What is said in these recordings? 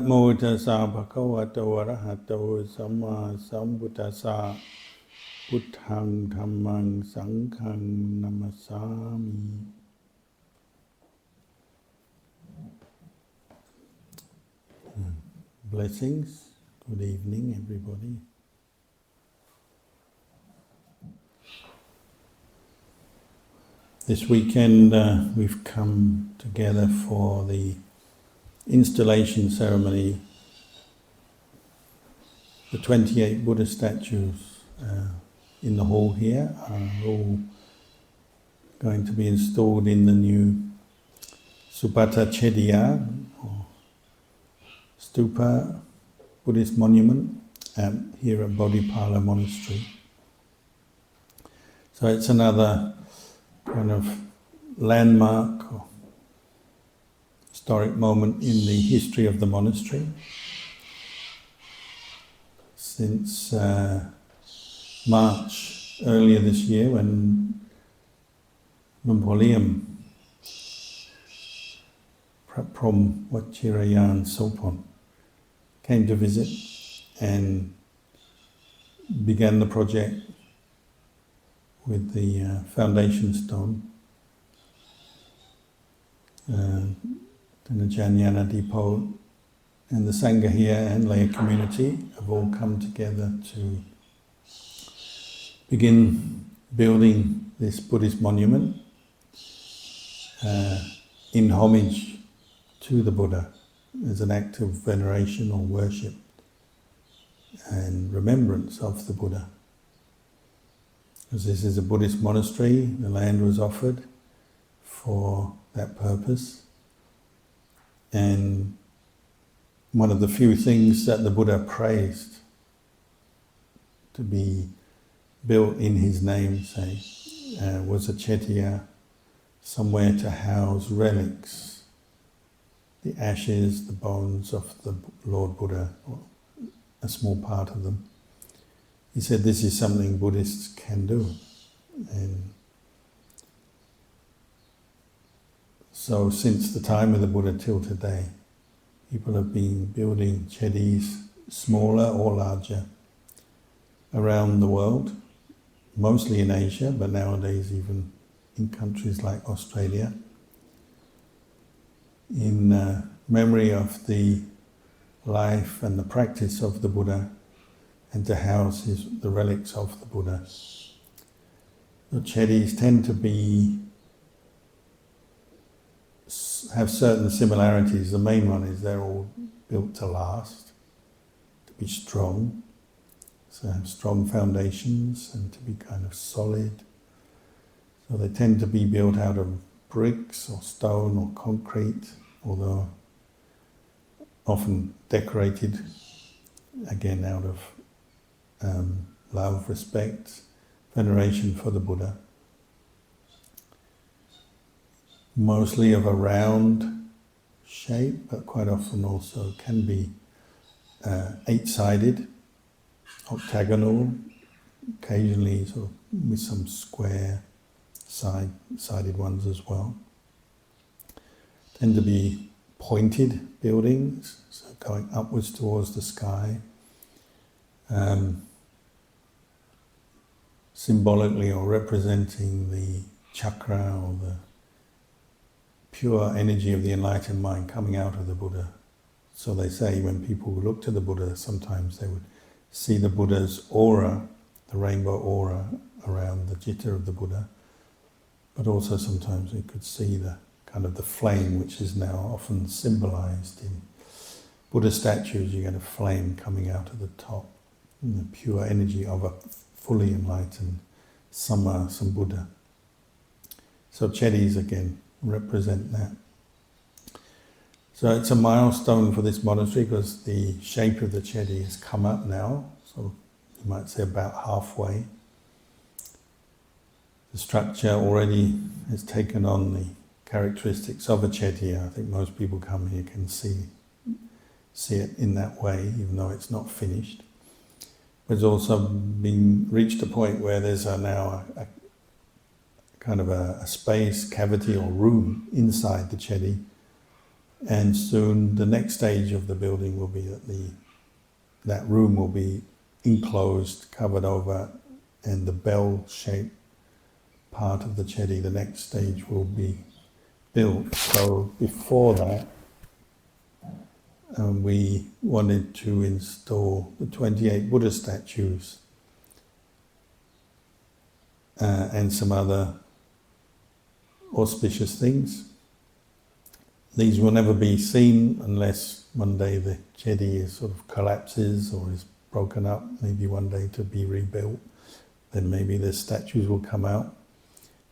โมตัสสะภะคะวะโตอะระหะโตสัมมาสัมพุทธัสสะพุทธังธัมมังสังฆังนัมมัสสามิ Blessings. Good evening, everybody. This weekend we've come together for the installation ceremony. The 28 Buddha statues in the hall here are all going to be installed in the new Supata Chediya, or stupa, Buddhist monument here at Bodhipala Monastery. So it's another kind of landmark or historic moment in the history of the monastery. Since March earlier this year, when Lumpolium Prom Wachirayan Sopon came to visit and began the project with the foundation stone. And Ajahn Kalyano and the Sangha here and lay community have all come together to begin building this Buddhist monument in homage to the Buddha as an act of veneration or worship and remembrance of the Buddha. As this is a Buddhist monastery, the land was offered for that purpose. And one of the few things that the Buddha praised to be built in his name, say, was a chetiya, somewhere to house relics, the ashes, the bones of the Lord Buddha, or a small part of them. He said this is something Buddhists can do. And so since the time of the Buddha till today, people have been building chedis, smaller or larger, around the world, mostly in Asia, but nowadays even in countries like Australia, in memory of the life and the practice of the Buddha, and to house the relics of the Buddha. The chedis tend to have certain similarities. The main one is they're all built to last, to be strong, so have strong foundations and to be kind of solid. So they tend to be built out of bricks or stone or concrete, although often decorated, again out of love, respect, veneration for the Buddha. Mostly of a round shape, but quite often also can be 8-sided, octagonal, occasionally sort of with some square sided ones as well. Tend to be pointed buildings, so going upwards towards the sky, symbolically or representing the chakra or the pure energy of the enlightened mind coming out of the Buddha. So they say when people look to the Buddha, sometimes they would see the Buddha's aura, the rainbow aura around the citta of the Buddha, but also sometimes they could see the kind of the flame, which is now often symbolized in Buddha statues. You get a flame coming out of the top, and the pure energy of a fully enlightened Sambuddha. So chedis again represent that. So it's a milestone for this monastery because the shape of the chedi has come up now, so you might say about halfway. The structure already has taken on the characteristics of a chetiya. I think most people come here can see it in that way, even though it's not finished. But it's also been reached a point where there's now a kind of a space, cavity or room inside the chedi And soon the next stage of the building will be that room will be enclosed, covered over, and the bell-shaped part of the chedi, the next stage, will be built. So before that, we wanted to install the 28 Buddha statues and some other auspicious things. These will never be seen unless one day the chedi sort of collapses or is broken up, maybe one day to be rebuilt. Then maybe the statues will come out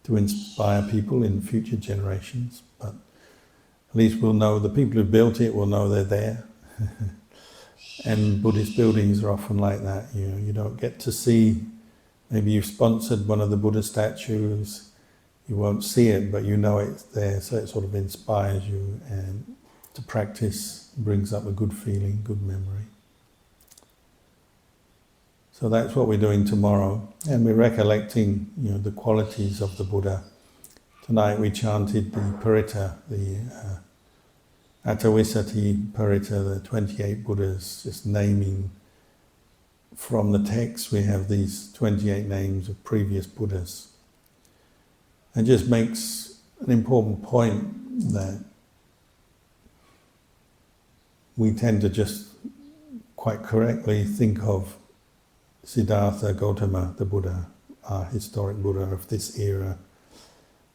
to inspire people in future generations. But at least we'll know, the people who built it will know they're there. And Buddhist buildings are often like that. You don't get to see, maybe you've sponsored one of the Buddha statues, you won't see it, but you know it's there, so it sort of inspires you, and to practice brings up a good feeling, good memory. So that's what we're doing tomorrow, and we're recollecting, the qualities of the Buddha. Tonight we chanted the Paritta, the Atavisati Paritta, the 28 Buddhas, just naming from the text. We have these 28 names of previous Buddhas. It just makes an important point that we tend to just quite correctly think of Siddhartha Gautama, the Buddha, our historic Buddha of this era.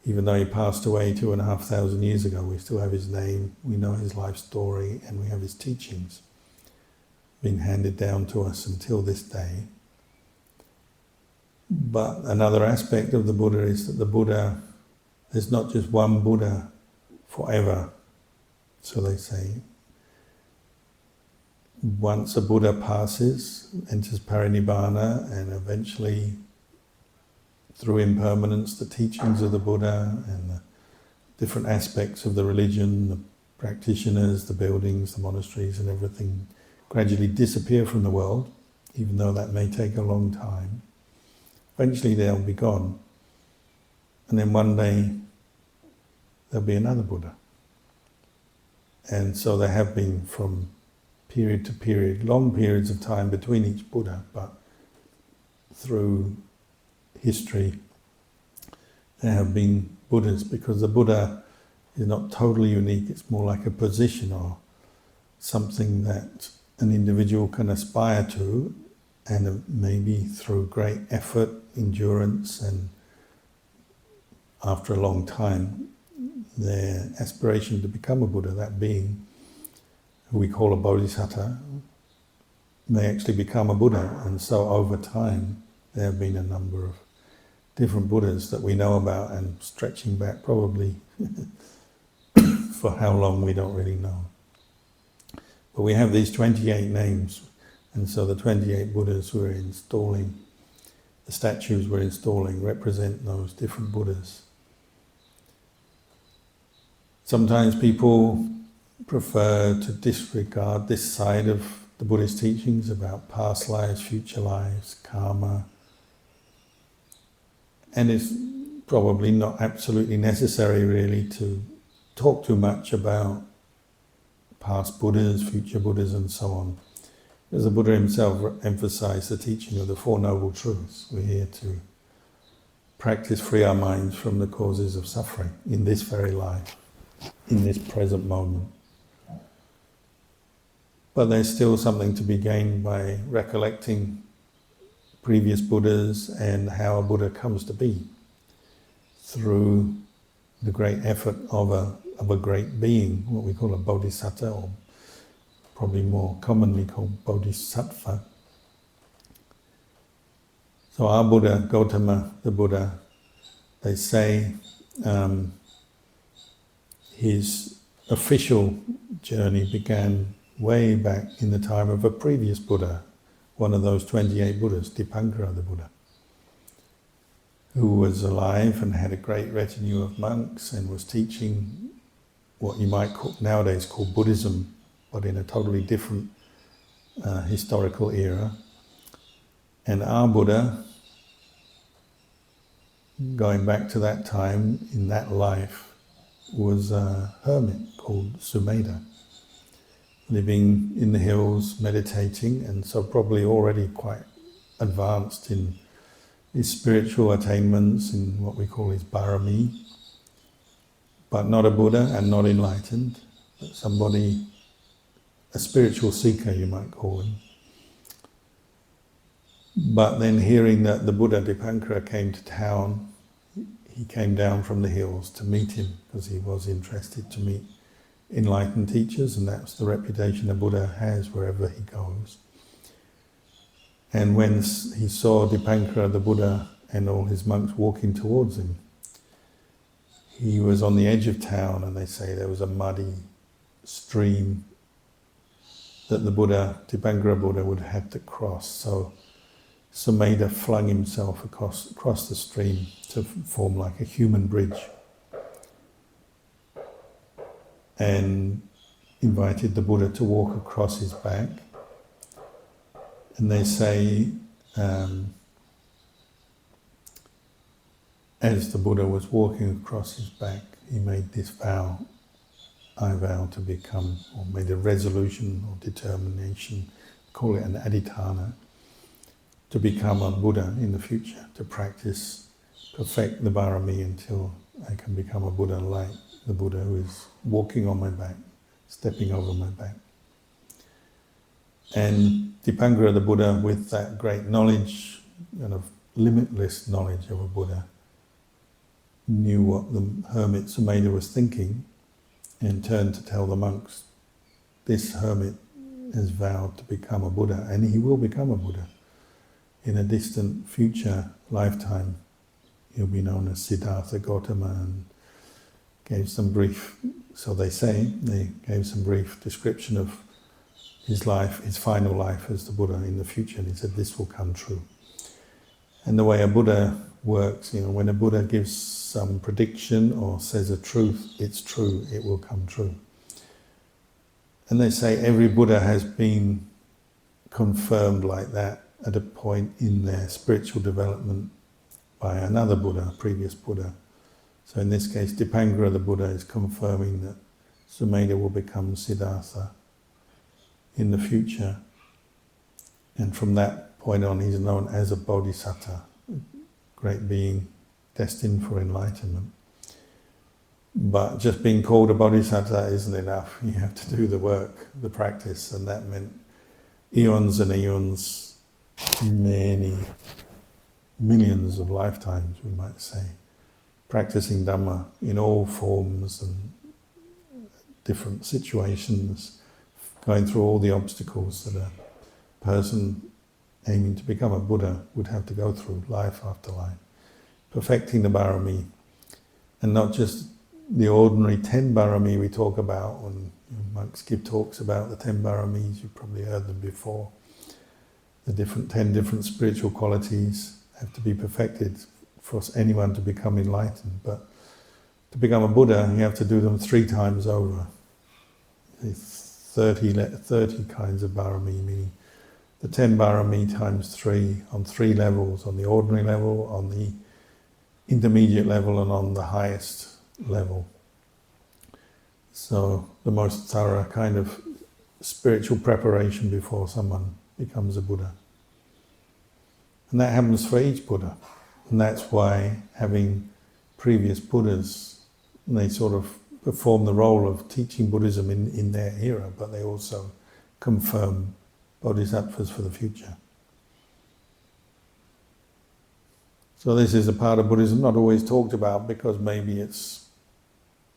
Even though he passed away 2,500 years ago, we still have his name, we know his life story, and we have his teachings being handed down to us until this day. But another aspect of the Buddha is that the Buddha, there's not just one Buddha forever, so they say. Once a Buddha passes, enters parinibbana, and eventually, through impermanence, the teachings of the Buddha and the different aspects of the religion, the practitioners, the buildings, the monasteries and everything gradually disappear from the world, even though that may take a long time. Eventually they'll be gone. And then one day there'll be another Buddha. And so there have been, from period to period, long periods of time between each Buddha, but through history there have been Buddhas, because the Buddha is not totally unique, it's more like a position or something that an individual can aspire to, and maybe through great effort, endurance, and after a long time, their aspiration to become a Buddha, that being, who we call a bodhisatta, may actually become a Buddha. And so over time, there have been a number of different Buddhas that we know about, and stretching back probably for how long we don't really know. But we have these 28 names, and so the 28 Buddhas we're installing, the statues we're installing, represent those different Buddhas. Sometimes people prefer to disregard this side of the Buddhist teachings about past lives, future lives, karma, and it's probably not absolutely necessary really to talk too much about past Buddhas, future Buddhas and so on. Because the Buddha himself emphasized the teaching of the Four Noble Truths. We're here to practice, free our minds from the causes of suffering in this very life, in this present moment. But there's still something to be gained by recollecting previous Buddhas and how a Buddha comes to be through the great effort of a great being, what we call a bodhisatta, or probably more commonly called bodhisattva. So our Buddha, Gautama, the Buddha, they say his official journey began way back in the time of a previous Buddha, one of those 28 Buddhas, Dipankara the Buddha, who was alive and had a great retinue of monks and was teaching what you might nowadays call Buddhism, but in a totally different historical era. And our Buddha, going back to that time, in that life, was a hermit called Sumedha, living in the hills, meditating, and so probably already quite advanced in his spiritual attainments, in what we call his barami, but not a Buddha and not enlightened, but somebody, a spiritual seeker you might call him. But then hearing that the Buddha Dipankara came to town, he came down from the hills to meet him because he was interested to meet enlightened teachers, and that's the reputation a Buddha has wherever he goes. And when he saw Dipankara, the Buddha, and all his monks walking towards him, he was on the edge of town, and they say there was a muddy stream that the Buddha, Dipankara Buddha, would have to cross. So Sumedha flung himself across the stream to form like a human bridge and invited the Buddha to walk across his back. And they say, as the Buddha was walking across his back, he made this vow, I vow to become, or made a resolution or determination, call it an adhitthana, to become a Buddha in the future, to practice, perfect the barami until I can become a Buddha like the Buddha who is walking on my back, stepping over my back. And Dipankara the Buddha, with that great knowledge, kind of limitless knowledge of a Buddha, knew what the hermit Sumedha was thinking and turned to tell the monks, this hermit has vowed to become a Buddha, and he will become a Buddha. In a distant future lifetime, he'll be known as Siddhartha Gautama, and gave some brief, so they say, they gave some brief description of his life, his final life as the Buddha in the future, and he said this will come true. And the way a Buddha works, when a Buddha gives some prediction or says a truth, it's true, it will come true. And they say every Buddha has been confirmed like that at a point in their spiritual development by another Buddha, a previous Buddha. So in this case, Dipankara the Buddha is confirming that Sumedha will become Siddhartha in the future. And from that point on, he's known as a bodhisatta, a great being destined for enlightenment. But just being called a bodhisatta isn't enough. You have to do the work, the practice, and that meant eons and eons, many millions of lifetimes, we might say, practicing Dhamma in all forms and different situations, going through all the obstacles that a person aiming to become a Buddha would have to go through life after life, perfecting the barami, and not just the ordinary 10 barami we talk about when monks give talks about the 10 baramis. You've probably heard them before. The 10 different spiritual qualities have to be perfected for anyone to become enlightened. But to become a Buddha, you have to do them 3 times over. 30 kinds of barami, meaning the 10 barami times 3 on 3 levels, on the ordinary level, on the intermediate level, and on the highest level. So the most thorough kind of spiritual preparation before someone becomes a Buddha. And that happens for each Buddha. And that's why having previous Buddhas, they sort of perform the role of teaching Buddhism in their era, but they also confirm bodhisattvas for the future. So this is a part of Buddhism not always talked about because maybe it's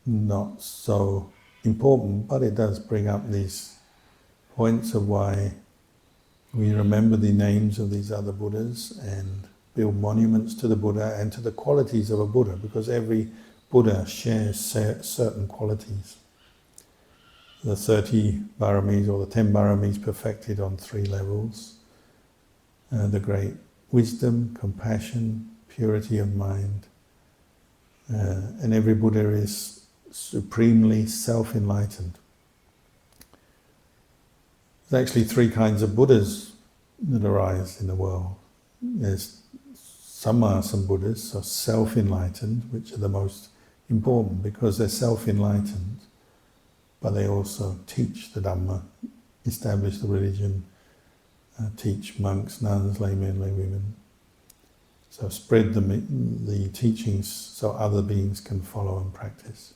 not so important, but it does bring up these points of why we remember the names of these other Buddhas and build monuments to the Buddha and to the qualities of a Buddha, because every Buddha shares certain qualities. The 30 baramis or the 10 baramis perfected on 3 levels. The great wisdom, compassion, purity of mind. And every Buddha is supremely self-enlightened. There's actually 3 kinds of Buddhas that arise in the world. There's Sammasambuddhas, so self-enlightened, which are the most important because they're self-enlightened, but they also teach the Dhamma, establish the religion, teach monks, nuns, laymen, laywomen. So spread the teachings so other beings can follow and practice.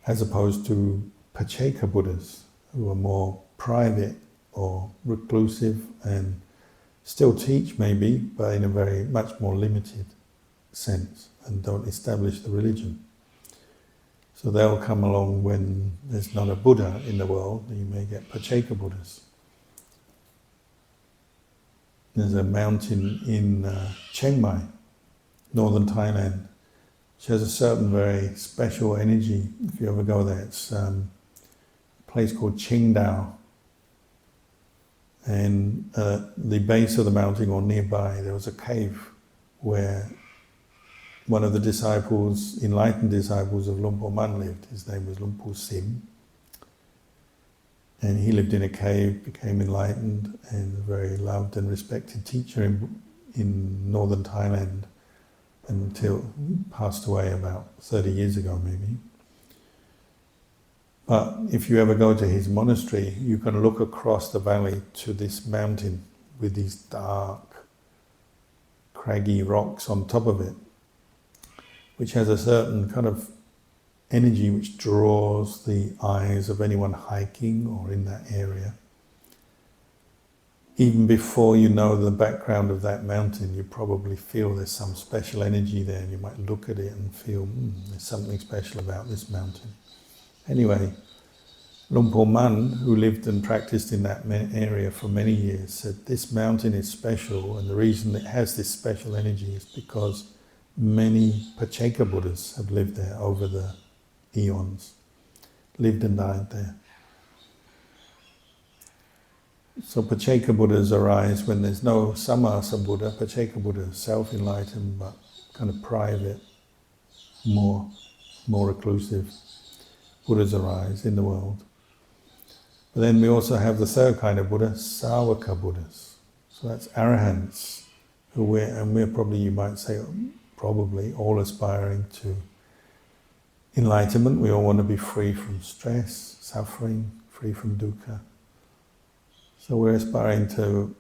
As opposed to Pacceka Buddhas, who are more private or reclusive and still teach maybe, but in a very much more limited sense, and don't establish the religion. So they'll come along when there's not a Buddha in the world. You may get Pacceka Buddhas. There's a mountain in Chiang Mai, northern Thailand, which has a certain very special energy. If you ever go there, it's a place called Ching Dao. And at the base of the mountain or nearby, there was a cave where one of the disciples, enlightened disciples of Luang Por Man lived. His name was Luang Por Sim. And he lived in a cave, became enlightened, and a very loved and respected teacher in northern Thailand until he passed away about 30 years ago maybe. But if you ever go to his monastery, you can look across the valley to this mountain with these dark, craggy rocks on top of it, which has a certain kind of energy which draws the eyes of anyone hiking or in that area. Even before you know the background of that mountain, you probably feel there's some special energy there, and you might look at it and feel, there's something special about this mountain. Anyway, Luang Por Man, who lived and practiced in that area for many years, said this mountain is special, and the reason it has this special energy is because many Pacceka Buddhas have lived there over the eons, lived and died there. So Pacceka Buddhas arise when there's no Samasa Buddha. Pacceka Buddha, self-enlightened but kind of private, more reclusive Buddhas arise in the world. But then we also have the third kind of Buddha, Sāvaka Buddhas. So that's arahants, who we're probably, you might say, probably all aspiring to enlightenment. We all want to be free from stress, suffering, free from dukkha. So we're aspiring to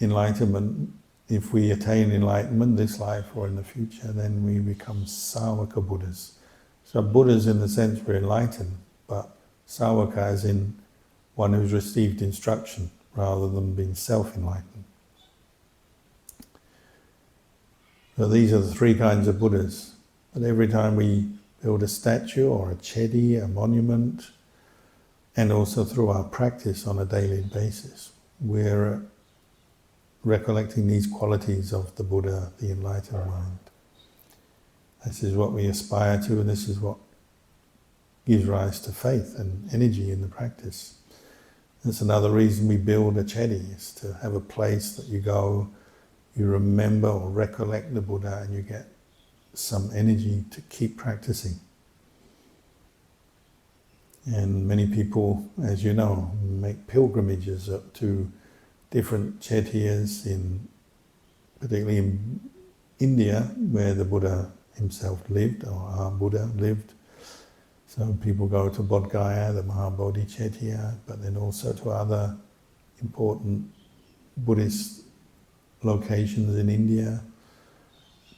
enlightenment. If we attain enlightenment this life or in the future, then we become Sāvaka Buddhas. So Buddhas in the sense we're enlightened, but Sāvaka as in one who's received instruction rather than being self-enlightened. So these are the three kinds of Buddhas. But every time we build a statue or a chedi, a monument, and also through our practice on a daily basis, we're recollecting these qualities of the Buddha, the enlightened mind. This is what we aspire to, and this is what gives rise to faith and energy in the practice. That's another reason we build a chedi, is to have a place that you go, you remember or recollect the Buddha, and you get some energy to keep practicing. And many people, as you know, make pilgrimages up to different chetiyas, particularly in India, where the Buddha himself lived, or our Buddha lived. So people go to Bodh Gaya, the Mahabodhi Chettiya, but then also to other important Buddhist locations in India,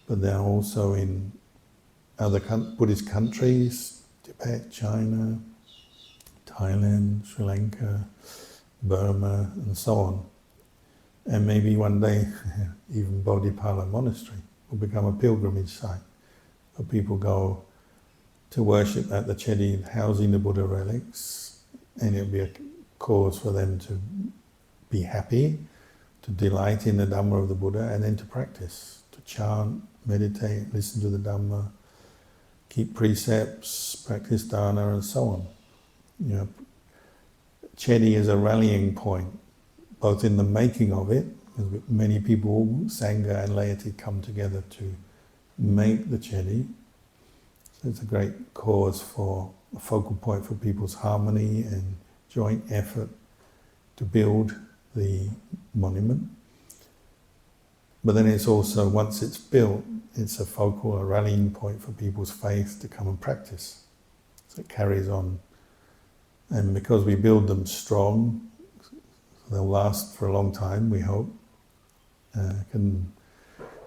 but they're also in other Buddhist countries, Tibet, China, Thailand, Sri Lanka, Burma, and so on. And maybe one day even Bodhipala Monastery will become a pilgrimage site where people go to worship at the chedi housing the Buddha relics, and it'll be a cause for them to be happy, to delight in the Dhamma of the Buddha, and then to practice, to chant, meditate, listen to the Dhamma, keep precepts, practice dana, and so on. You know, chedi is a rallying point, both in the making of it, because many people, sangha and laity, come together to make the chedi. So it's a great cause for a focal point for people's harmony and joint effort to build the monument. But then it's also, once it's built, it's a rallying point for people's faith to come and practice. So it carries on. And because we build them strong, they'll last for a long time, we hope. Can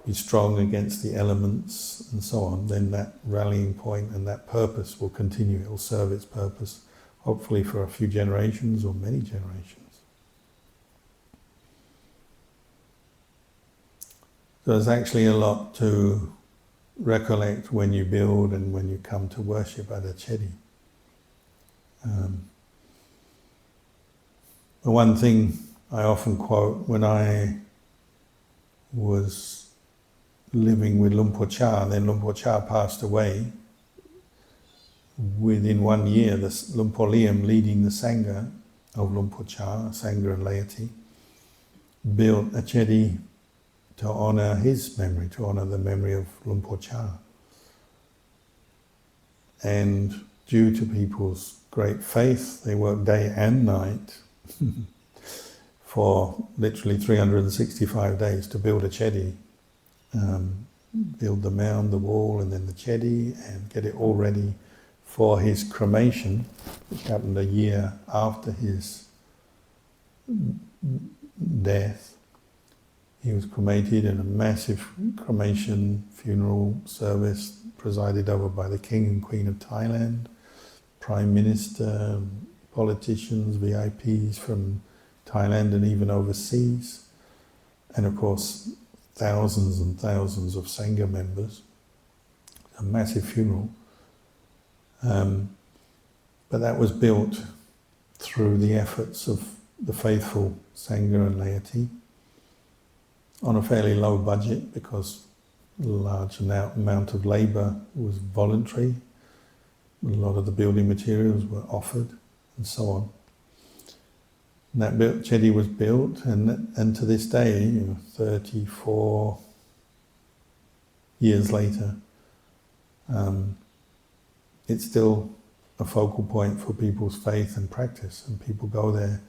be strong against the elements and so on, then that rallying point and that purpose will continue. It will serve its purpose, hopefully for a few generations or many generations. So there's actually a lot to recollect when you build and when you come to worship at a chedi. The one thing I often quote, when I was living with Luang Por Chah, then Luang Por Chah passed away. Within 1 year, the Luang Por Liam, leading the Sangha of Luang Por Chah, Sangha and laity, built a chedi to honour his memory, to honour the memory of Luang Por Chah. And due to people's great faith, they worked day and night for literally 365 days to build a chedi. Build the mound, the wall, and then the chedi, and get it all ready for his cremation, which happened a year after his death. He was cremated in a massive cremation funeral service presided over by the King and Queen of Thailand, Prime Minister, politicians, VIPs from Thailand and even overseas, and of course thousands and thousands of Sangha members. A massive funeral. But that was built through the efforts of the faithful Sangha and laity on a fairly low budget, because a large amount of labour was voluntary. A lot of the building materials were offered and so on. And that chedi was built, and to this day, 34 years later, it's still a focal point for people's faith and practice, and people go there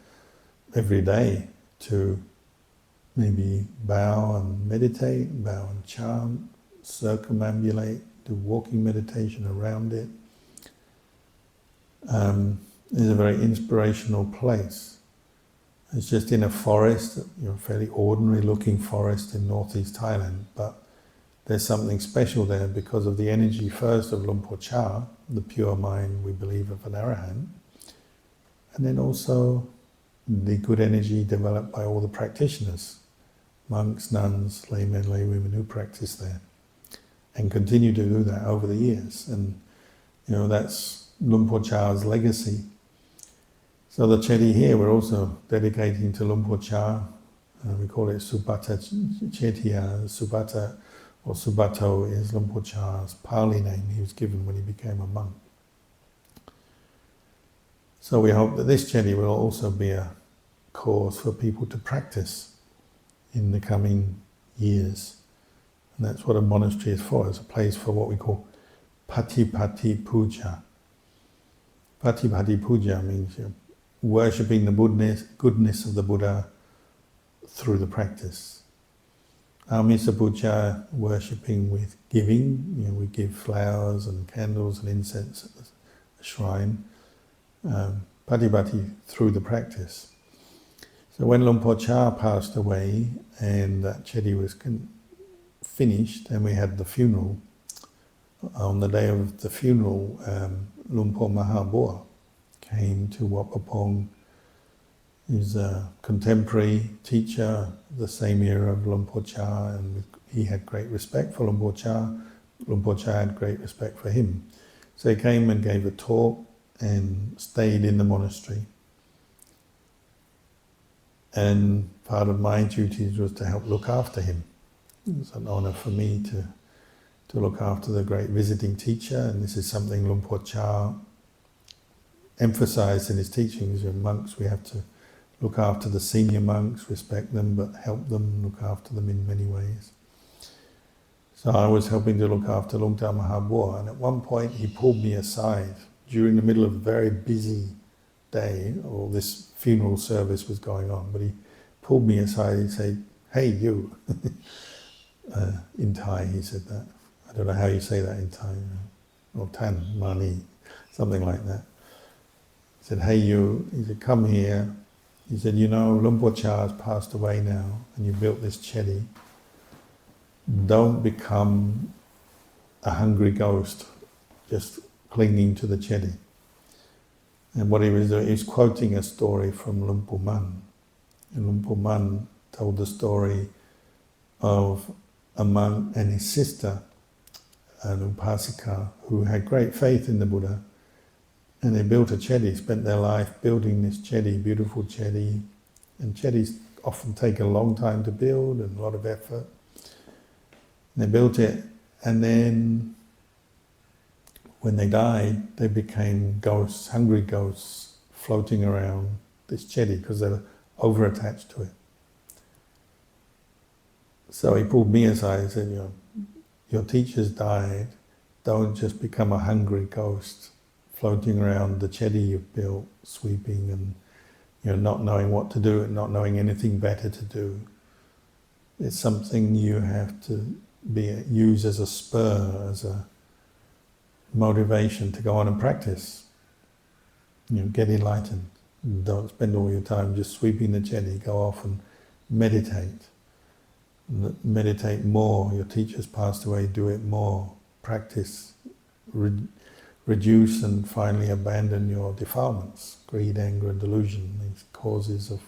every day to maybe bow and meditate, bow and chant, circumambulate, do walking meditation around it. It's a very inspirational place. It's just in a forest, a fairly ordinary looking forest in northeast Thailand, but there's something special there because of the energy first of Luang Por Chah, the pure mind, we believe, of an arahant, and then also the good energy developed by all the practitioners, monks, nuns, laymen, laywomen who practice there, and continue to do that over the years. And that's Luang Por Chah's legacy. So the chedi here we're also dedicating to Luang Por Chah. We call it Subhata Chetia. Subhata or Subato is Luang Por Chah's Pali name he was given when he became a monk. So we hope that this chedi will also be a cause for people to practice in the coming years. And that's what a monastery is for. It's a place for what we call Patipati Puja. Patipati Puja means worshipping the goodness of the Buddha through the practice. Amisa Puja, worshipping with giving. We give flowers and candles and incense at the shrine. Patipati through the practice. So when Luang Por Chah passed away and that chedi was finished and we had the funeral, on the day of the funeral, Luang Por Mahabua came to Wat Pah Pong. He's a contemporary teacher, the same era of Luang Por Chah, and he had great respect for Luang Por Chah. Luang Por Chah had great respect for him. So he came and gave a talk and stayed in the monastery. And part of my duties was to help look after him. It was an honour for me to look after the great visiting teacher, and this is something Luang Por Chah emphasised in his teachings. Monks, we have to look after the senior monks, respect them, but help them, look after them in many ways. So I was helping to look after Luang Ta Mahabua, and at one point he pulled me aside during the middle of a very busy day, or this funeral service was going on, but he pulled me aside and said, "Hey you, In Thai he said that. I don't know how you say that in Thai. Or Tan, Mani, something like that. He said, hey you, he said, come here. He said, you know, Luang Por Chah has passed away now, and you built this chedi. Don't become a hungry ghost, just clinging to the chedi. And what he was doing, he was quoting a story from Luang Por Man. And Luang Por Man told the story of a monk and his sister, an upasika, who had great faith in the Buddha. And they built a chedi, spent their life building this chedi, beautiful chedi. And chedis often take a long time to build and a lot of effort. And they built it, and then when they died, they became ghosts, hungry ghosts, floating around this chedi because they were over-attached to it. So he pulled me aside and said, you know, your teacher's died, don't just become a hungry ghost floating around the chedi you've built, sweeping and, you know, not knowing what to do and not knowing anything better to do. It's something you have to use as a spur, as a motivation to go on and practice. You know, get enlightened. Don't spend all your time just sweeping the chedi. Go off and meditate. Meditate more. Your teacher's passed away, do it more. Practice. Reduce and finally abandon your defilements, greed, anger and delusion, these causes of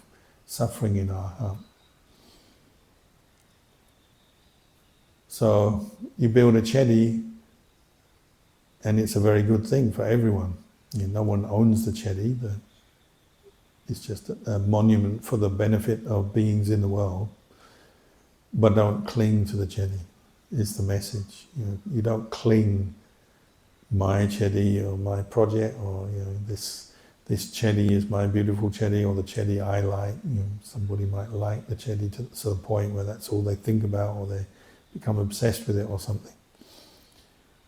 suffering in our heart. So you build a chedi, and it's a very good thing for everyone. You know, no one owns the chedi. It's just a monument for the benefit of beings in the world. But don't cling to the chedi, is the message. You don't cling, my chedi or my project, or this chedi is my beautiful chedi, or the chedi I like. Somebody might like the chedi to the point where that's all they think about, or they become obsessed with it or something.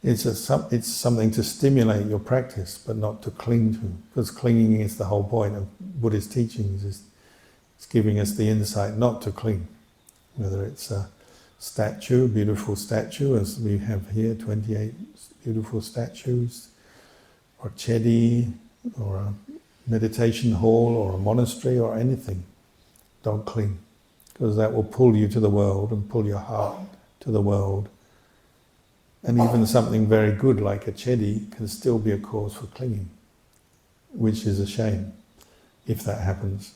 It's something to stimulate your practice, but not to cling to, because clinging is the whole point of Buddhist teachings. It's giving us the insight not to cling. Whether it's a statue, beautiful statue, as we have here, 28 beautiful statues, or chedi, or a meditation hall, or a monastery, or anything. Don't cling, because that will pull you to the world and pull your heart to the world. And even something very good like a chedi can still be a cause for clinging, which is a shame if that happens.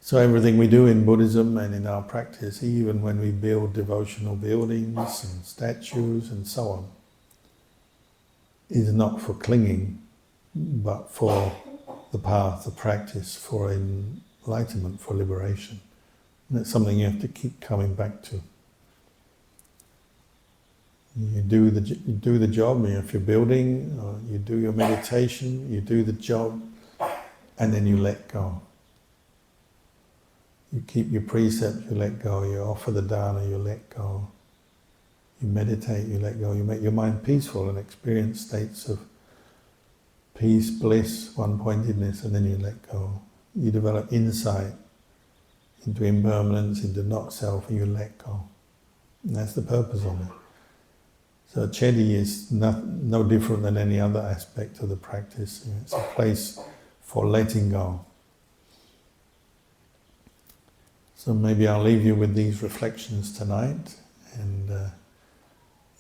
So everything we do in Buddhism and in our practice, even when we build devotional buildings and statues and so on, is not for clinging, but for the path, the practice, for enlightenment, for liberation. And it's something you have to keep coming back to. You do the job. If you're building, or you do your meditation, you do the job, and then you let go. You keep your precepts, you let go. You offer the dana, you let go. You meditate, you let go. You make your mind peaceful and experience states of peace, bliss, one-pointedness, and then you let go. You develop insight into impermanence, into not-self, and you let go. And that's the purpose of it. So chedi is no different than any other aspect of the practice. It's a place for letting go. So maybe I'll leave you with these reflections tonight, and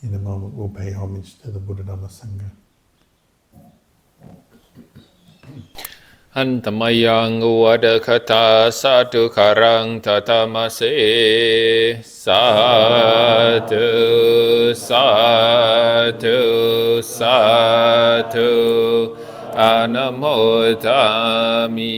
in a moment we'll pay homage to the Buddha Dhamma Sangha. หันธมยังอุวเดคตาสาธุคารังทัตมาเสสาธุสาธุสาธุอะนะโมทามิ